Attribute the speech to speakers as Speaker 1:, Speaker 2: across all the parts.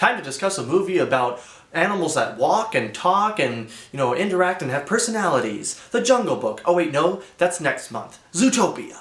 Speaker 1: Time to discuss a movie about animals that walk and talk and, interact and have personalities. The Jungle Book. Oh wait, no, that's next month. Zootopia.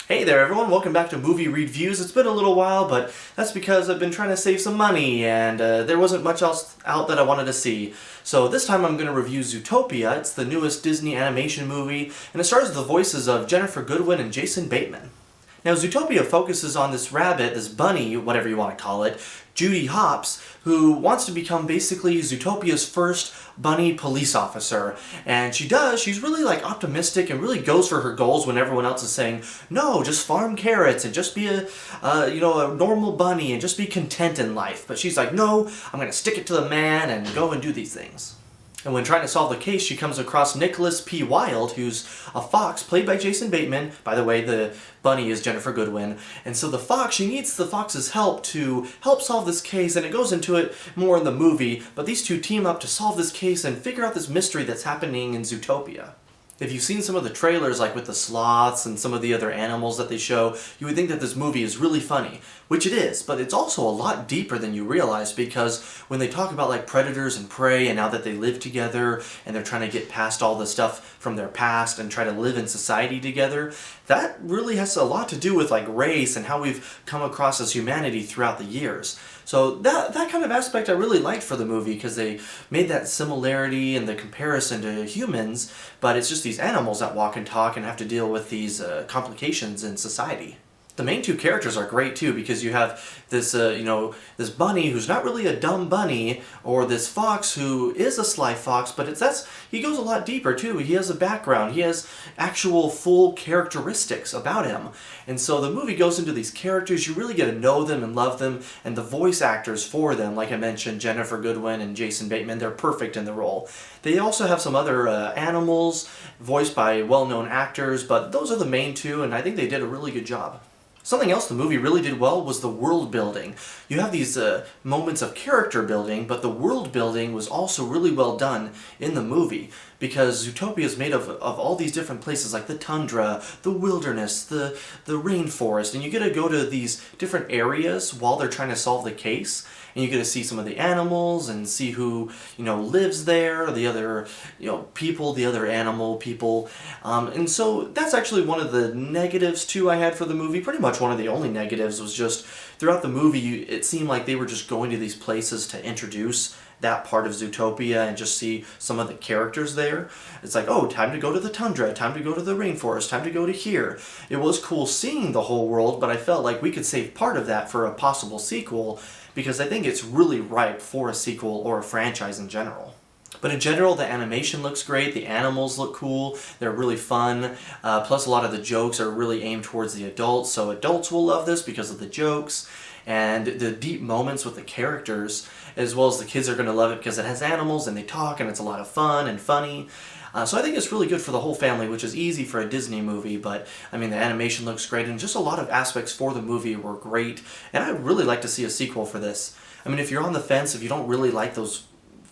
Speaker 1: Hey there everyone, welcome back to Movie Reedviews. It's been a little while, but that's because I've been trying to save some money and there wasn't much else out that I wanted to see. So this time I'm going to review Zootopia. It's the newest Disney animation movie, and it stars with the voices of Ginnifer Goodwin and Jason Bateman. Now Zootopia focuses on this rabbit, this bunny, whatever you want to call it, Judy Hopps, who wants to become basically Zootopia's first bunny police officer. And she's really optimistic and really goes for her goals when everyone else is saying, no, just farm carrots and just be a normal bunny and just be content in life. But she's like, no, I'm going to stick it to the man and go and do these things. And when trying to solve the case, she comes across Nicholas P. Wilde, who's a fox, played by Jason Bateman. By the way, the bunny is Ginnifer Goodwin. And so the fox, she needs the fox's help to help solve this case, and it goes into it more in the movie, but these two team up to solve this case and figure out this mystery that's happening in Zootopia. If you've seen some of the trailers, like with the sloths and some of the other animals that they show, you would think that this movie is really funny, which it is, but it's also a lot deeper than you realize, because when they talk about predators and prey and now that they live together and they're trying to get past all the stuff from their past and try to live in society together, that really has a lot to do with race and how we've come across as humanity throughout the years. So that kind of aspect I really liked for the movie, because they made that similarity and the comparison to humans, but it's just these animals that walk and talk and have to deal with these complications in society. The main two characters are great too, because you have this, this bunny who's not really a dumb bunny, or this fox who is a sly fox, but he goes a lot deeper too. He has a background. He has actual full characteristics about him. And so the movie goes into these characters. You really get to know them and love them, and the voice actors for them, like I mentioned, Ginnifer Goodwin and Jason Bateman, they're perfect in the role. They also have some other animals voiced by well-known actors, but those are the main two, and I think they did a really good job. Something else the movie really did well was the world building. You have these moments of character building, but the world building was also really well done in the movie, because Zootopia is made of all these different places, like the tundra, the wilderness, the rainforest, and you get to go to these different areas while they're trying to solve the case, and you get to see some of the animals and see who lives there, the other people, the other animal people, and so that's actually one of the negatives too I had for the movie. Pretty much one of the only negatives was just throughout the movie it seemed like they were just going to these places to introduce that part of Zootopia and just see some of the characters there. It's like, oh, time to go to the tundra, time to go to the rainforest, time to go to here. It was cool seeing the whole world, but I felt like we could save part of that for a possible sequel, because I think it's really ripe for a sequel or a franchise in general. But in general, the animation looks great, the animals look cool, they're really fun, plus a lot of the jokes are really aimed towards the adults, so adults will love this because of the jokes, and the deep moments with the characters, as well as the kids are going to love it because it has animals and they talk and it's a lot of fun and funny. So I think it's really good for the whole family, which is easy for a Disney movie, but I mean the animation looks great and just a lot of aspects for the movie were great, and I'd really like to see a sequel for this. I mean, if you're on the fence, if you don't really like those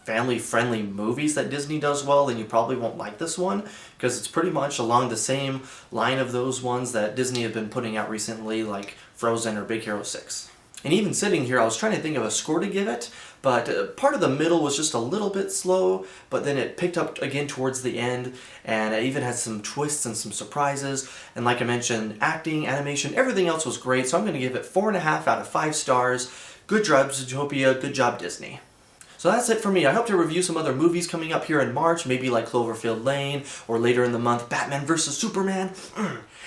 Speaker 1: family-friendly movies that Disney does well, then you probably won't like this one, because it's pretty much along the same line of those ones that Disney have been putting out recently, like Frozen or Big Hero 6. And even sitting here, I was trying to think of a score to give it, but part of the middle was just a little bit slow, but then it picked up again towards the end, and it even had some twists and some surprises, and like I mentioned, acting, animation, everything else was great, so I'm going to give it 4.5 out of 5 stars. Good job, Zootopia. Good job, Disney. So that's it for me. I hope to review some other movies coming up here in March, maybe like Cloverfield Lane, or later in the month, Batman vs. Superman.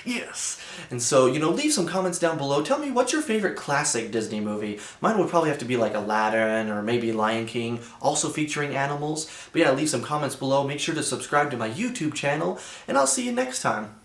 Speaker 1: Yes! And so, leave some comments down below. Tell me, what's your favorite classic Disney movie? Mine would probably have to be like Aladdin, or maybe Lion King, also featuring animals. But yeah, leave some comments below. Make sure to subscribe to my YouTube channel, and I'll see you next time.